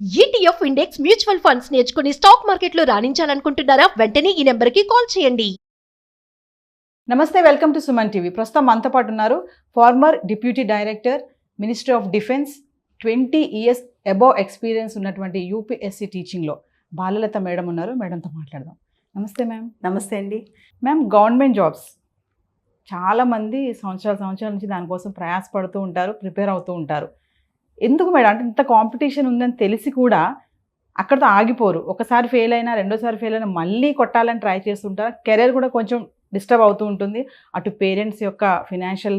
ETF index mutual funds నేర్చుకుని stock మార్కెట్లో రాణించాలనుకుంటున్నారా? వెంటనే ఈ నెంబర్కి కాల్ చేయండి. నమస్తే, వెల్కమ్ టు సుమన్ టీవీ. ప్రస్తుతం మనతో పాటు ఉన్నారు former deputy director, ministry of defence, 20 years above experience ఉన్నటువంటి యూపీఎస్సీ టీచింగ్లో బాలలత మేడం ఉన్నారు. మేడంతో మాట్లాడదాం. నమస్తే మ్యామ్. నమస్తే అండి. మ్యామ్, గవర్నమెంట్ జాబ్స్ చాలామంది సంవత్సరాల నుంచి దానికోసం ప్రయాసపడుతూ ఉంటారు, ప్రిపేర్ అవుతూ ఉంటారు. ఎందుకు మేడం అంటే ఇంత కాంపిటీషన్ ఉందని తెలిసి కూడా అక్కడితో ఆగిపోరు. ఒకసారి ఫెయిల్ అయినా, రెండోసారి ఫెయిల్ అయినా మళ్ళీ కొట్టాలని ట్రై చేస్తుంటారు. కెరీర్ కూడా కొంచెం డిస్టర్బ్ అవుతూ ఉంటుంది. అటు పేరెంట్స్ యొక్క ఫినాన్షియల్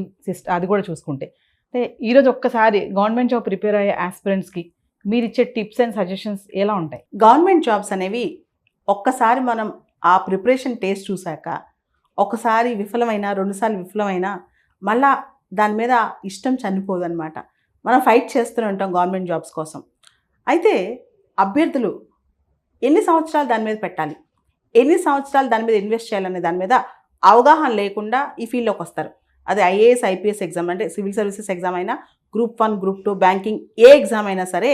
అది కూడా చూసుకుంటే. అంటే ఈరోజు ఒక్కసారి గవర్నమెంట్ జాబ్ ప్రిపేర్ అయ్యే ఆస్పిరెంట్స్కి మీరు ఇచ్చే టిప్స్ అండ్ సజెషన్స్ ఎలా ఉంటాయి? గవర్నమెంట్ జాబ్స్ అనేవి ఒక్కసారి మనం ఆ ప్రిపరేషన్ టేస్ట్ చూశాక, ఒకసారి విఫలమైనా, రెండుసార్లు విఫలమైనా మళ్ళా దాని మీద ఇష్టం చనిపోదన్నమాట. మనం ఫైట్ చేస్తూనే ఉంటాం గవర్నమెంట్ జాబ్స్ కోసం. అయితే అభ్యర్థులు ఎన్ని సంవత్సరాలు దాని మీద పెట్టాలి, ఎన్ని సంవత్సరాలు దాని మీద ఇన్వెస్ట్ చేయాలనే దాని మీద అవగాహన లేకుండా ఈ ఫీల్డ్లోకి వస్తారు. అది ఐఏఎస్, ఐపీఎస్ ఎగ్జామ్ అంటే సివిల్ సర్వీసెస్ ఎగ్జామ్ అయినా, గ్రూప్ 1, గ్రూప్ 2, బ్యాంకింగ్ ఏ ఎగ్జామ్ అయినా సరే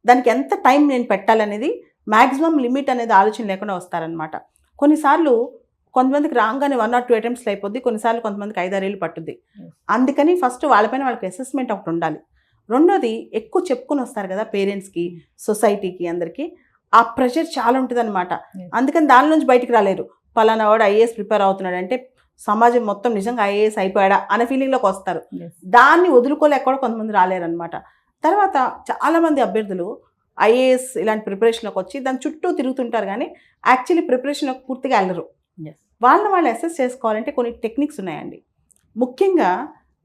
దానికి ఎంత టైం నేను పెట్టాలనేది మ్యాక్సిమం లిమిట్ అనేది ఆలోచన లేకుండా వస్తారనమాట. కొన్నిసార్లు కొంతమందికి రాగానే 1 or 2 అటెంప్ట్స్లో అయిపోద్ది, కొన్నిసార్లు కొంతమందికి 5-6 ఏళ్ళు పట్టుద్ది. అందుకని ఫస్ట్ వాళ్ళపైన వాళ్ళకి అసెస్మెంట్ ఒకటి ఉండాలి. రెండోది, ఎక్కువ చెప్పుకొని వస్తారు కదా పేరెంట్స్కి, సొసైటీకి, అందరికీ ఆ ప్రెషర్ చాలా ఉంటుంది అనమాట. అందుకని దాని నుంచి బయటికి రాలేరు. పలానా వాడు ఐఏఎస్ ప్రిపేర్ అవుతున్నాడు అంటే సమాజం మొత్తం నిజంగా ఐఏఎస్ అయిపోయాడా అనే ఫీలింగ్లోకి వస్తారు. దాన్ని వదులుకోలేక కూడా కొంతమంది రాలేరనమాట. తర్వాత చాలామంది అభ్యర్థులు ఐఏఎస్ ఇలాంటి ప్రిపరేషన్లోకి వచ్చి దాని చుట్టూ తిరుగుతుంటారు, కానీ యాక్చువల్లీ ప్రిపరేషన్లోకి పూర్తిగా వెళ్ళరు. వాళ్ళు అసెస్ చేసుకోవాలంటే కొన్ని టెక్నిక్స్ ఉన్నాయండి. ముఖ్యంగా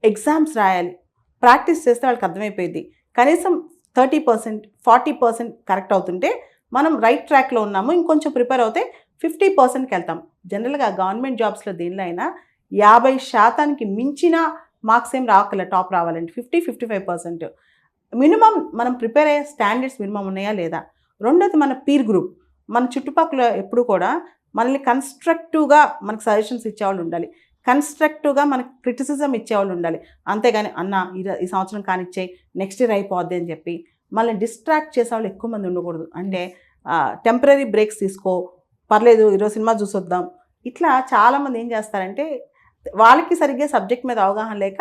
ఎగ్జామ్స్ రాయాలి, ప్రాక్టీస్ చేస్తే వాళ్ళకి అర్థమైపోయింది. కనీసం 30%, 40% కరెక్ట్ అవుతుంటే మనం రైట్ ట్రాక్లో ఉన్నాము. ఇంకొంచెం ప్రిపేర్ అవుతే 50%కి వెళ్తాం. జనరల్గా గవర్నమెంట్ జాబ్స్లో దేనిలో అయినా 50% మించిన మార్క్స్ ఏం రావక్కర్లేదు టాప్ రావాలంటే. 50-55% మినిమం మనం ప్రిపేర్ అయ్యే స్టాండర్డ్స్ మినిమం ఉన్నాయా లేదా. రెండోది, మన పీర్ గ్రూప్, మన చుట్టుపక్కల ఎప్పుడు కూడా మనల్ని కన్స్ట్రక్టివ్గా మనకు సజెషన్స్ ఇచ్చేవాళ్ళు ఉండాలి, కన్స్ట్రక్టివ్గా మనకు క్రిటిసిజం ఇచ్చేవాళ్ళు ఉండాలి. అంతేగాని అన్న ఈ సంవత్సరం కానిచ్చేయి, నెక్స్ట్ ఇయర్ అయిపోద్ది అని చెప్పి మనల్ని డిస్ట్రాక్ట్ చేసేవాళ్ళు ఎక్కువ మంది ఉండకూడదు. అంటే టెంపరీ బ్రేక్స్ తీసుకో, పర్లేదు ఈరోజు సినిమా చూసొద్దాం. ఇట్లా చాలామంది ఏం చేస్తారంటే వాళ్ళకి సరిగ్గా సబ్జెక్ట్ మీద అవగాహన లేక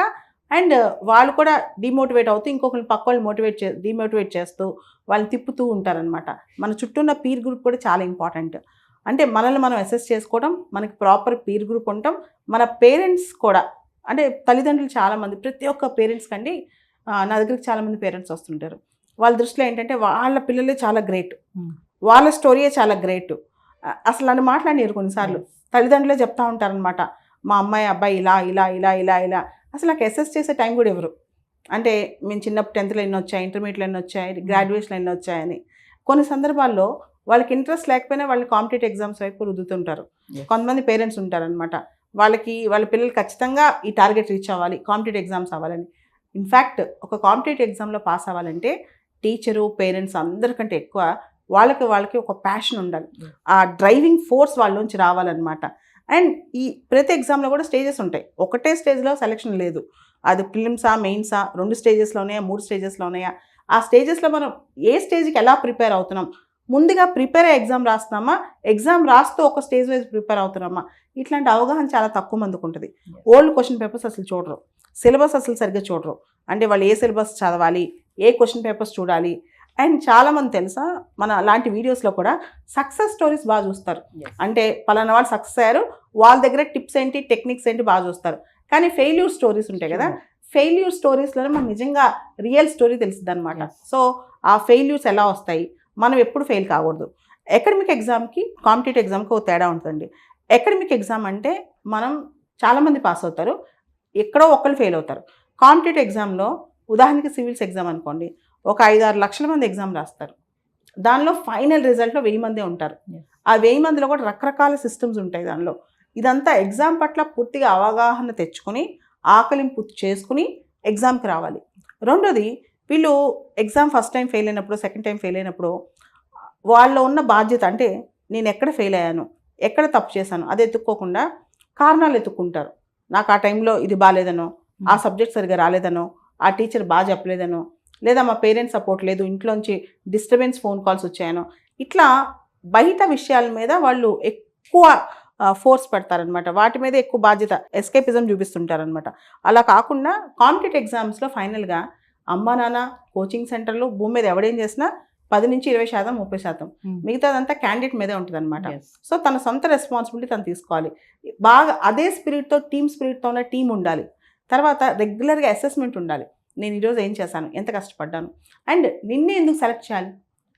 అండ్ వాళ్ళు కూడా డిమోటివేట్ అవుతూ ఇంకొకరిని పక్క వాళ్ళు డిమోటివేట్ చేస్తూ వాళ్ళని తిప్పుతూ ఉంటారనమాట. మన చుట్టూ ఉన్న పీర్ గ్రూప్ కూడా చాలా ఇంపార్టెంట్. అంటే మనల్ని మనం అసెస్ చేసుకోవడం, మనకి ప్రాపర్ పీర్ గ్రూప్ ఉండటం, మన పేరెంట్స్ కూడా అంటే తల్లిదండ్రులు చాలామంది, ప్రతి ఒక్క పేరెంట్స్ కండి నా దగ్గరికి చాలామంది పేరెంట్స్ వస్తుంటారు. వాళ్ళ దృష్టిలో ఏంటంటే వాళ్ళ పిల్లలే చాలా గ్రేట్, వాళ్ళ స్టోరీయే చాలా గ్రేట్. అసలు అని మాట్లాడినారు కొన్నిసార్లు తల్లిదండ్రులే చెప్తా ఉంటారనమాట, మా అమ్మాయి అబ్బాయి ఇలా ఇలా ఇలా ఇలా ఇలా. అసలు నాకు అసెస్ చేసే టైం కూడా ఎవరు. అంటే మేము చిన్నప్పుడు 10th ఎన్ని వచ్చాయి, ఇంటర్మీడియట్లో ఎన్ని వచ్చాయి, గ్రాడ్యుయేషన్లో ఎన్ని వచ్చాయని. కొన్ని సందర్భాల్లో వాళ్ళకి ఇంట్రెస్ట్ లేకపోయినా వాళ్ళు కాంపిటేటివ్ ఎగ్జామ్స్ వైపు రుద్దుతుంటారు. కొంతమంది పేరెంట్స్ ఉంటారనమాట, వాళ్ళ పిల్లలు ఖచ్చితంగా ఈ టార్గెట్ రీచ్ అవ్వాలి, కాంపిటేటివ్ ఎగ్జామ్స్ అవ్వాలని. ఇన్ఫ్యాక్ట్ ఒక కాంపిటేటివ్ ఎగ్జామ్లో పాస్ అవ్వాలంటే టీచరు, పేరెంట్స్ అందరికంటే ఎక్కువ వాళ్ళకి ఒక ప్యాషన్ ఉండాలి, ఆ డ్రైవింగ్ ఫోర్స్ వాళ్ళ నుంచి రావాలన్నమాట. అండ్ ఈ ప్రతి ఎగ్జామ్లో కూడా స్టేజెస్ ఉంటాయి. ఒకటే స్టేజ్లో సెలెక్షన్ లేదు. అది ప్రిలిమ్సా, మెయిన్సా, 2 స్టేజెస్లో ఉన్నాయా, 3 స్టేజెస్లో ఉన్నాయా, ఆ స్టేజెస్లో మనం ఏ స్టేజ్కి ఎలా ప్రిపేర్ అవుతున్నాం, ముందుగా ప్రిపేర్ అయ్యే ఎగ్జామ్ రాస్తున్నామా, ఎగ్జామ్ రాస్తూ ఒక స్టేజ్ వైజ్ ప్రిపేర్ అవుతున్నామా, ఇట్లాంటి అవగాహన చాలా తక్కువ మందికి ఉంటుంది. ఓల్డ్ క్వశ్చన్ పేపర్స్ అసలు చూడరు, సిలబస్ అసలు సరిగ్గా చూడరు. అంటే వాళ్ళు ఏ సిలబస్ చదవాలి, ఏ క్వశ్చన్ పేపర్స్ చూడాలి. అండ్ చాలామంది తెలుసా, మన అలాంటి వీడియోస్లో కూడా సక్సెస్ స్టోరీస్ బాగా చూస్తారు. అంటే పలానా వాళ్ళు సక్సెస్ అయ్యారు, వాళ్ళ దగ్గర టిప్స్ ఏంటి, టెక్నిక్స్ ఏంటి బాగా చూస్తారు. కానీ ఫెయిల్యూర్ స్టోరీస్ ఉంటాయి కదా, ఫెయిల్యూర్ స్టోరీస్లోనే మనకు నిజంగా రియల్ స్టోరీ తెలుస్తుంది అనమాట. సో ఆ ఫెయిల్యూర్స్ ఎలా వస్తాయి, మనం ఎప్పుడు ఫెయిల్ కాకూడదు. అకాడమిక్ ఎగ్జామ్కి కాంపిటేటివ్ ఎగ్జామ్కి ఒక తేడా ఉంటుందండి. అకాడమిక్ ఎగ్జామ్ అంటే మనం చాలామంది పాస్ అవుతారు, ఎక్కడో ఒకళ్ళు ఫెయిల్ అవుతారు. కాంపిటేటివ్ ఎగ్జామ్లో ఉదాహరణకి సివిల్స్ ఎగ్జామ్ అనుకోండి, ఒక 5-6 లక్షల మంది ఎగ్జామ్ రాస్తారు. దానిలో ఫైనల్ రిజల్ట్లో 1000 మందే ఉంటారు. ఆ 1000 మందిలో కూడా రకరకాల సిస్టమ్స్ ఉంటాయి దానిలో. ఇదంతా ఎగ్జామ్ పట్ల పూర్తిగా అవగాహన తెచ్చుకొని ఆకలింపు చేసుకుని ఎగ్జామ్కి రావాలి. రెండోది, వీళ్ళు ఎగ్జామ్ ఫస్ట్ టైం ఫెయిల్ అయినప్పుడు, సెకండ్ టైం ఫెయిల్ అయినప్పుడు వాళ్ళలో ఉన్న బాధ్యత అంటే నేను ఎక్కడ ఫెయిల్ అయ్యాను, ఎక్కడ తప్పు చేశాను అది ఎత్తుక్కోకుండా కారణాలు ఎత్తుక్కుంటారు. నాకు ఆ టైంలో ఇది బాగాలేదనో, ఆ సబ్జెక్ట్ సరిగా రాలేదనో, ఆ టీచర్ బాగా చెప్పలేదనో, లేదా మా పేరెంట్స్ సపోర్ట్ లేదు, ఇంట్లోంచి డిస్టర్బెన్స్ ఫోన్ కాల్స్ వచ్చాయనో, ఇట్లా బయట విషయాల మీద వాళ్ళు ఎక్కువ ఫోర్స్ పెడతారనమాట, వాటి మీద ఎక్కువ బాధ్యత, ఎస్కేపిజం చూపిస్తుంటారనమాట. అలా కాకుండా కాంపిటేటివ్ ఎగ్జామ్స్లో ఫైనల్గా అమ్మ నాన్న, కోచింగ్ సెంటర్లు, భూమి మీద ఎవడేం చేసినా 10 నుంచి 20%, 30%, మిగతాదంతా క్యాండిడేట్ మీదే ఉంటుంది అనమాట. సో తన సొంత రెస్పాన్సిబిలిటీ తను తీసుకోవాలి. బాగా అదే స్పిరిట్తో, టీమ్ స్పిరిట్తో ఉన్న టీం ఉండాలి. తర్వాత రెగ్యులర్గా అసెస్మెంట్ ఉండాలి. నేను ఈరోజు ఏం చేశాను, ఎంత కష్టపడ్డాను, అండ్ నిన్నే ఎందుకు సెలెక్ట్ చేయాలి,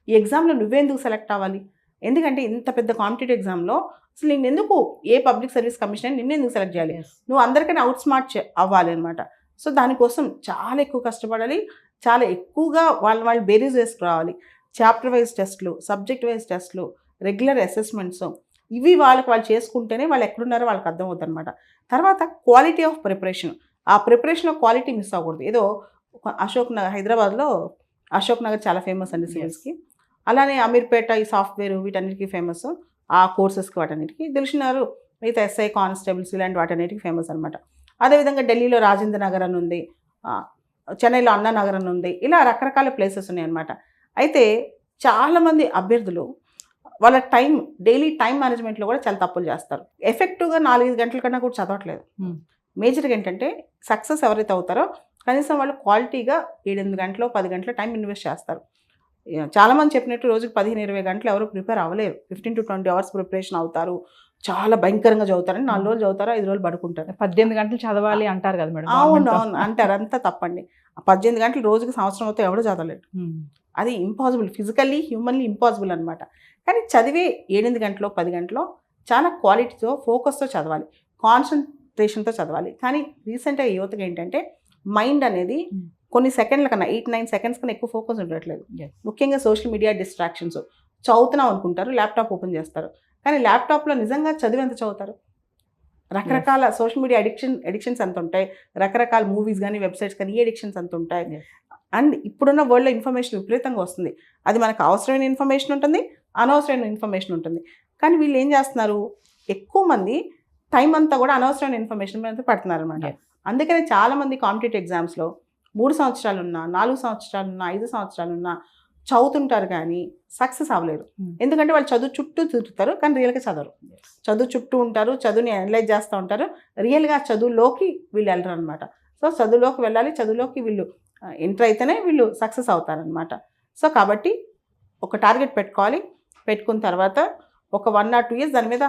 ఈ ఎగ్జామ్లో నువ్వే ఎందుకు సెలెక్ట్ అవ్వాలి, ఎందుకంటే ఇంత పెద్ద కాంపిటేటివ్ ఎగ్జామ్లో అసలు నేను ఎందుకు, ఏ పబ్లిక్ సర్వీస్ కమిషన్ నిన్నే ఎందుకు సెలెక్ట్ చేయాలి, నువ్వు అందరికన్నా అవుట్ స్మార్ట్ అవ్వాలి అనమాట. సో దానికోసం చాలా ఎక్కువ కష్టపడాలి, చాలా ఎక్కువగా వాళ్ళు బేరీస్ వేసుకురావాలి. చాప్టర్ వైజ్ టెస్ట్లు, సబ్జెక్ట్ వైజ్ టెస్ట్లు, రెగ్యులర్ అసెస్మెంట్స్, ఇవి వాళ్ళు చేసుకుంటేనే వాళ్ళు ఎక్కడున్నారో వాళ్ళకి అర్థమవుతుంది అనమాట. తర్వాత క్వాలిటీ ఆఫ్ ప్రిపరేషన్, ఆ ప్రిపరేషన్లో క్వాలిటీ మిస్ అవ్వకూడదు. ఏదో అశోక్ నగర్, హైదరాబాద్లో అశోక్ నగర్ చాలా ఫేమస్ అండి సివిల్స్కి, అలానే అమీర్పేట ఈ సాఫ్ట్వేర్ వీటన్నిటికీ ఫేమస్, ఆ కోర్సెస్కి వాటన్నిటికీ. దిల్షునగర్ మిగతా ఎస్ఐ కానిస్టేబుల్స్ ఇలాంటి వాటన్నిటికీ ఫేమస్ అనమాట. అదేవిధంగా ఢిల్లీలో రాజేంద్ర నగర్ అని ఉంది, చెన్నైలో అన్నా నగర్ అని ఉంది, ఇలా రకరకాల ప్లేసెస్ ఉన్నాయి అనమాట. అయితే చాలామంది అభ్యర్థులు వాళ్ళ డైలీ టైం మేనేజ్మెంట్లో కూడా చాలా తప్పులు చేస్తారు. ఎఫెక్టివ్గా 4-5 గంటల కన్నా కూడా చదవట్లేదు. మేజర్గా ఏంటంటే సక్సెస్ ఎవరైతే అవుతారో కనీసం వాళ్ళు క్వాలిటీగా 7-8 గంటలు, 10 గంటల టైం ఇన్వెస్ట్ చేస్తారు. చాలామంది చెప్పినట్టు రోజుకి 15-20 గంటలు ఎవరు ప్రిపేర్ అవ్వలేరు. 15 to 20 అవర్స్ ప్రిపరేషన్ అవుతారు, చాలా భయంకరంగా చదువుతారని 4 రోజులు చదువుతారు, 5 రోజులు పడుకుంటారు. 18 గంటలు చదవాలి అంటారు కదా మేడం. అవును అంటారు, అంతా తప్పండి. 18 గంటలు రోజుకి సంవత్సరం అవుతే ఎవడో చదవలేడు, అది ఇంపాసిబుల్, ఫిజికల్లీ హ్యూమన్లీ ఇంపాసిబుల్ అనమాట. కానీ చదివే 8 గంటలో 10 గంటలో చాలా క్వాలిటీతో, ఫోకస్తో చదవాలి, కాన్సన్ట్రేషన్తో చదవాలి. కానీ రీసెంట్గా యువతకి ఏంటంటే మైండ్ అనేది కొన్ని సెకండ్ల కన్నా 8-9 సెకండ్స్ కన్నా ఎక్కువ ఫోకస్ ఉండట్లేదు. ముఖ్యంగా సోషల్ మీడియా డిస్ట్రాక్షన్స్. చదువుతున్నాం అనుకుంటారు, ల్యాప్టాప్ ఓపెన్ చేస్తారు, కానీ ల్యాప్టాప్లో నిజంగా చదివి ఎంత చదువుతారు? రకరకాల సోషల్ మీడియా అడిక్షన్స్ ఎంత ఉంటాయి, రకరకాల మూవీస్ కానీ వెబ్సైట్స్ కానీ ఈ అడిక్షన్స్ ఎంత ఉంటాయి. అండ్ ఇప్పుడున్న వరల్డ్లో ఇన్ఫర్మేషన్ విపరీతంగా వస్తుంది. అది మనకు అవసరమైన ఇన్ఫర్మేషన్ ఉంటుంది, అనవసరమైన ఇన్ఫర్మేషన్ ఉంటుంది. కానీ వీళ్ళు ఏం చేస్తున్నారు, ఎక్కువ మంది టైం అంతా కూడా అనవసరమైన ఇన్ఫర్మేషన్ మీద పెడుతున్నారు అనమాట. అందుకనే చాలామంది కాంపిటేటివ్ ఎగ్జామ్స్లో 3 సంవత్సరాలున్నా, 4 సంవత్సరాలున్నా, 5 సంవత్సరాలున్నా చదువుతుంటారు కానీ సక్సెస్ అవ్వలేరు. ఎందుకంటే వాళ్ళు చదువు చుట్టూ తిరుగుతారు కానీ రియల్గా చదవరు. చదువు చుట్టూ ఉంటారు, చదువుని అనలైజ్ చేస్తూ ఉంటారు, రియల్గా చదువులోకి వీళ్ళు వెళ్ళరు అనమాట. సో చదువులోకి వెళ్ళాలి, చదువులోకి వీళ్ళు ఎంటర్ అయితేనే వీళ్ళు సక్సెస్ అవుతారనమాట. సో కాబట్టి ఒక టార్గెట్ పెట్టుకోవాలి, పెట్టుకున్న తర్వాత ఒక 1 or 2 years దాని మీద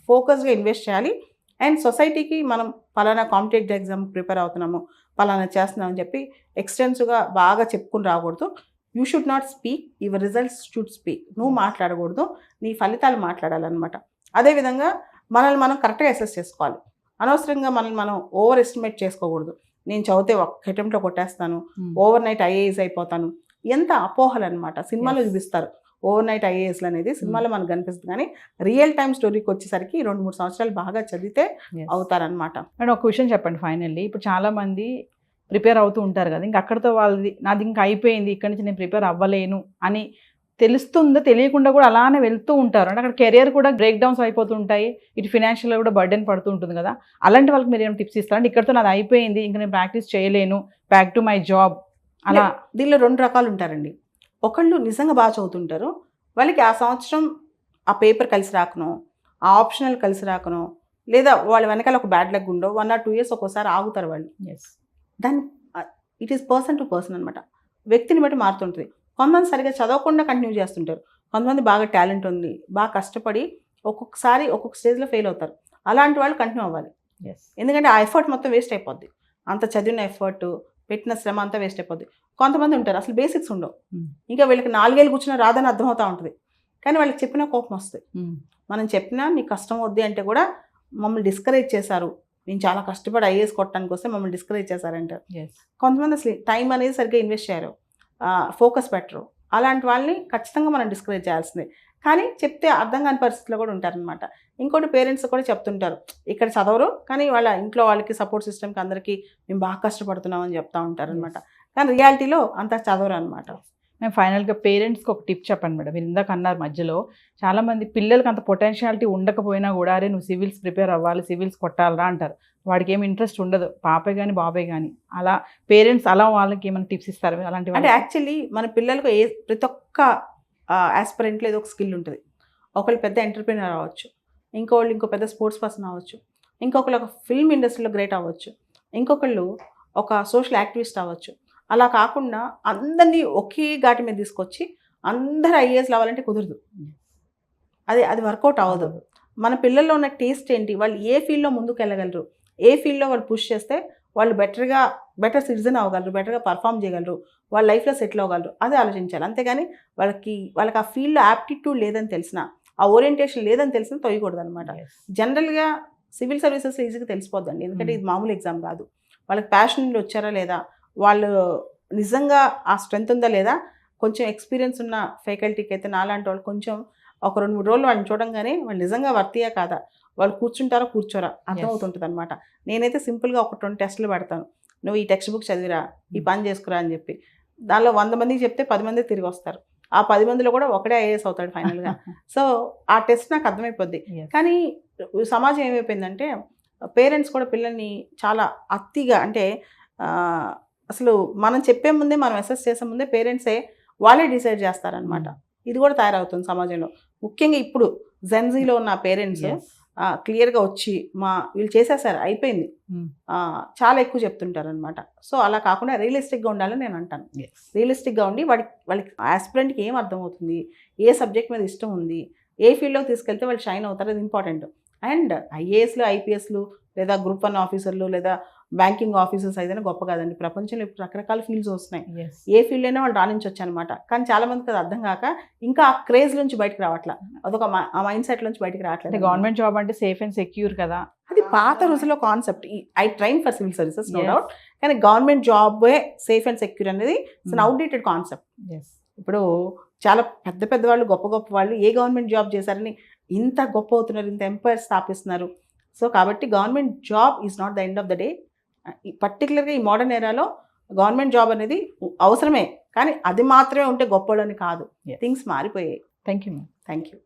ఫోకస్గా ఇన్వెస్ట్ చేయాలి. అండ్ సొసైటీకి మనం పలానా కాంపిటేటివ్ ఎగ్జామ్ ప్రిపేర్ అవుతున్నాము, పలానా చేస్తున్నామని చెప్పి ఎక్స్టెన్సివ్గా బాగా చెప్పుకుని రాకూడదు. You should not speak, your results should speak. నువ్వు మాట్లాడకూడదు, నీ ఫలితాలు మాట్లాడాలన్నమాట. అదేవిధంగా మనల్ని మనం కరెక్ట్గా అసెస్ చేసుకోవాలి. అనవసరంగా మనల్ని మనం ఓవర్ ఎస్టిమేట్ చేసుకోకూడదు. నేను చదివితే ఒక్క అటెంప్ట్లో కొట్టేస్తాను, ఓవర్ నైట్ ఐఏఎస్ అయిపోతాను, ఎంత అపోహలు అనమాట. సినిమాలో చూపిస్తారు ఓవర్ నైట్ ఐఏఎస్లు అనేది, సినిమాలో మనకు కనిపిస్తుంది. కానీ రియల్ టైమ్ స్టోరీకి వచ్చేసరికి 2-3 సంవత్సరాలు బాగా చదివితే అవుతారనమాట. అండ్ ఒక విషయం చెప్పండి ఫైనల్లీ, ఇప్పుడు చాలామంది ప్రిపేర్ అవుతూ ఉంటారు కదా, ఇంకా అక్కడితో వాళ్ళది నాది ఇంకా అయిపోయింది, ఇక్కడి నుంచి నేను ప్రిపేర్ అవ్వలేను అని తెలుస్తుందో తెలియకుండా కూడా అలానే వెళ్తూ ఉంటారు. అంటే అక్కడ కెరియర్ కూడా బ్రేక్ డౌన్స్ అయిపోతూ ఉంటాయి, ఇటు ఫినాన్షియల్గా కూడా బర్డెన్ పడుతూ ఉంటుంది కదా. అలాంటి వాళ్ళకి మీరు ఏమైనా టిప్స్ ఇస్తారంటే ఇక్కడితో నాది అయిపోయింది, ఇంకా నేను ప్రాక్టీస్ చేయలేను, బ్యాక్ టు మై జాబ్ అలా? దీనిలో 2 రకాలు ఉంటారండి. ఒకళ్ళు నిజంగా బాగా చదువుతుంటారు, వాళ్ళకి ఆ సంవత్సరం ఆ పేపర్ కలిసి రాకనో, ఆ ఆప్షనల్ కలిసి రాకనో, లేదా వాళ్ళ వెనకాల ఒక bad luck undo 1 or 2 years ఒక్కోసారి ఆగుతారు వాళ్ళు. దాన్ని it is person to person అనమాట, వ్యక్తిని బట్టి మారుతుంటుంది. కొంతమంది సరిగ్గా చదవకుండా కంటిన్యూ చేస్తుంటారు, కొంతమంది బాగా టాలెంట్ ఉంది, బాగా కష్టపడి ఒక్కొక్కసారి ఒక్కొక్క స్టేజ్లో ఫెయిల్ అవుతారు. అలాంటి వాళ్ళు కంటిన్యూ అవ్వాలి, ఎందుకంటే ఆ ఎఫర్ట్ మొత్తం వేస్ట్ అయిపోద్ది. అంత చదివిన ఎఫర్ట్, పెట్టిన శ్రమ అంతా వేస్ట్ అయిపోద్ది. కొంతమంది ఉంటారు అసలు బేసిక్స్ ఉండవు, ఇంకా వీళ్ళకి 4 ఏళ్ళు కూర్చున్నా రాదని అర్థమవుతూ ఉంటుంది, కానీ వాళ్ళకి చెప్పినా కోపం వస్తుంది. మనం చెప్పినా నీకు కష్టం వద్ది అంటే కూడా మమ్మల్ని డిస్కరేజ్ చేశారు, నేను చాలా కష్టపడి ఐఏఎస్ కొట్టడానికి వస్తే మమ్మల్ని డిస్కరేజ్ చేశారంటారు. కొంతమంది అసలు టైం అనేది సరిగ్గా ఇన్వెస్ట్ చేయరు, ఫోకస్ పెట్టరు. అలాంటి వాళ్ళని ఖచ్చితంగా మనం డిస్కరేజ్ చేయాల్సిందే. కానీ చెప్తే అర్థం కాని పరిస్థితిలో కూడా ఉంటారనమాట. ఇంకోటి పేరెంట్స్ కూడా చెప్తుంటారు, ఇక్కడ చదవరు కానీ వాళ్ళ ఇంట్లో వాళ్ళకి సపోర్ట్ సిస్టమ్కి అందరికీ మేము బాగా కష్టపడుతున్నామని చెప్తూ ఉంటారనమాట. కానీ రియాలిటీలో అంతా చదవరు అనమాట. మేము ఫైనల్గా పేరెంట్స్కి ఒక టిప్ చెప్పండి మేడం. మీరు ఇందాక అన్నారు మధ్యలో చాలామంది పిల్లలకి అంత పొటెన్షియాలిటీ ఉండకపోయినా కూడా అరే నువ్వు సివిల్స్ ప్రిపేర్ అవ్వాలి, సివిల్స్ కొట్టాలరా అంటారు. వాడికి ఏమి ఇంట్రెస్ట్ ఉండదు, పాపే కానీ బాబాయ్ కానీ. అలా పేరెంట్స్ అలా వాళ్ళకి ఏమైనా టిప్స్ ఇస్తారు అలాంటి అంటే యాక్చువల్లీ మన పిల్లలకు ప్రతి ఒక్క ఆస్పిరెంట్లో ఏదో ఒక స్కిల్ ఉంటుంది. ఒకళ్ళు పెద్ద ఎంటర్ప్రీనర్ అవ్వచ్చు, ఇంకోళ్ళు ఇంకో పెద్ద స్పోర్ట్స్ పర్సన్ అవ్వచ్చు, ఇంకొకళ్ళు ఒక ఫిల్మ్ ఇండస్ట్రీలో గ్రేట్ అవ్వచ్చు, ఇంకొకళ్ళు ఒక సోషల్ యాక్టివిస్ట్ అవ్వచ్చు. అలా కాకుండా అందరినీ ఒకే ఘాటి మీద తీసుకొచ్చి అందరూ ఐఏఎస్ అవ్వాలంటే కుదరదు. అది వర్కౌట్ అవ్వదు. మన పిల్లల్లో ఉన్న టేస్ట్ ఏంటి, వాళ్ళు ఏ ఫీల్డ్లో ముందుకు వెళ్ళగలరు, ఏ ఫీల్డ్లో వాళ్ళు పుష్ చేస్తే వాళ్ళు బెటర్ సిటిజన్ అవ్వగలరు, బెటర్గా పర్ఫామ్ చేయగలరు, వాళ్ళ లైఫ్లో సెటిల్ అవ్వగలరు, అది ఆలోచించాలి. అంతేగాని వాళ్ళకి ఆ ఫీల్డ్లో యాప్టిట్యూడ్ లేదని తెలిసిన, ఆ ఓరియంటేషన్ లేదని తెలిసిన తొయ్యకూడదు అనమాట. జనరల్గా సివిల్ సర్వీసెస్ ఈజీగా తెలిసిపోద్దండి, ఎందుకంటే ఇది మామూలు ఎగ్జామ్ కాదు. వాళ్ళకి ప్యాషన్ నుండి వచ్చారా లేదా, వాళ్ళు నిజంగా ఆ స్ట్రెంత్ ఉందా లేదా, కొంచెం ఎక్స్పీరియన్స్ ఉన్న ఫ్యాకల్టీకి అయితే నాలాంటి వాళ్ళు కొంచెం ఒక 2-3 రోజులు వాళ్ళని చూడంగానే వాళ్ళు నిజంగా వర్తీయా కాదా, వాళ్ళు కూర్చుంటారా కూర్చోరా అర్థమవుతుంటుంది అనమాట. నేనైతే సింపుల్గా ఒక 20 టెస్టులు పెడతాను. నువ్వు ఈ టెక్స్ట్ బుక్ చదివిరా, ఈ పని చేసుకురా అని చెప్పి. దానిలో 100 మందికి చెప్తే 10 మంది తిరిగి వస్తారు. ఆ 10 మందిలో కూడా ఒకడే ఐఏఎస్ అవుతాడు ఫైనల్గా. సో ఆ టెస్ట్ నాకు అర్థమైపోద్ది. కానీ సమాజం ఏమైపోయిందంటే పేరెంట్స్ కూడా పిల్లల్ని చాలా అతిగా, అంటే అసలు మనం చెప్పే ముందే, మనం అసెస్ చేసే ముందే పేరెంట్సే వాళ్ళే డిసైడ్ చేస్తారనమాట. ఇది కూడా తయారవుతుంది సమాజంలో. ముఖ్యంగా ఇప్పుడు జెన్జీలో ఉన్న పేరెంట్స్ క్లియర్గా వచ్చి వీళ్ళు చేసేసారు అయిపోయింది చాలా ఎక్కువ చెప్తుంటారు అనమాట. సో అలా కాకుండా రియలిస్టిక్గా ఉండాలని నేను అంటాను. రియలిస్టిక్గా ఉండి వాళ్ళకి ఆస్పిరెంట్కి ఏం అర్థమవుతుంది, ఏ సబ్జెక్ట్ మీద ఇష్టం ఉంది, ఏ ఫీల్డ్లోకి తీసుకెళ్తే వాళ్ళు షైన్ అవుతారు, అది ఇంపార్టెంట్. అండ్ ఐఏఎస్లు, ఐపీఎస్లు, లేదా గ్రూప్ 1 ఆఫీసర్లు, లేదా బ్యాంకింగ్ ఆఫీసర్స్ అయితేనే గొప్ప కాదండి. ప్రపంచంలో ఇప్పుడు రకరకాల ఫీల్డ్స్ వస్తున్నాయి. ఏ ఫీల్డ్ అయినా వాళ్ళు రాణించవచ్చు అనమాట. కానీ చాలా మందికి అది అర్థం కాక ఇంకా ఆ క్రేజ్ నుంచి బయటకు రావట్లా, అదొక ఆ మైండ్ సెట్ నుంచి బయటకు రావట్లేదు. గవర్నమెంట్ జాబ్ అంటే సేఫ్ అండ్ సెక్యూర్ కదా, అది పాత రోజుల్లో concept. I train for civil services no doubt, కానీ గవర్నమెంట్ జాబే సేఫ్ అండ్ సెక్యూర్ అనేది ఇట్స్ అన్ అవుట్డేటెడ్ కాన్సెప్ట్. ఇప్పుడు చాలా పెద్ద వాళ్ళు, గొప్ప వాళ్ళు ఏ గవర్నమెంట్ జాబ్ చేశారని ఇంత గొప్ప అవుతున్నారు, ఇంత ఎంపైర్ స్థాపిస్తున్నారు. సో కాబట్టి government job is not the end of the day. పర్టికులర్గా ఈ మోడర్న్ ఏరాలో గవర్నమెంట్ జాబ్ అనేది అవసరమే, కానీ అది మాత్రమే ఉంటే గొప్పలని కాదు. థింగ్స్ మారిపోయాయి. Thank you. Thank you.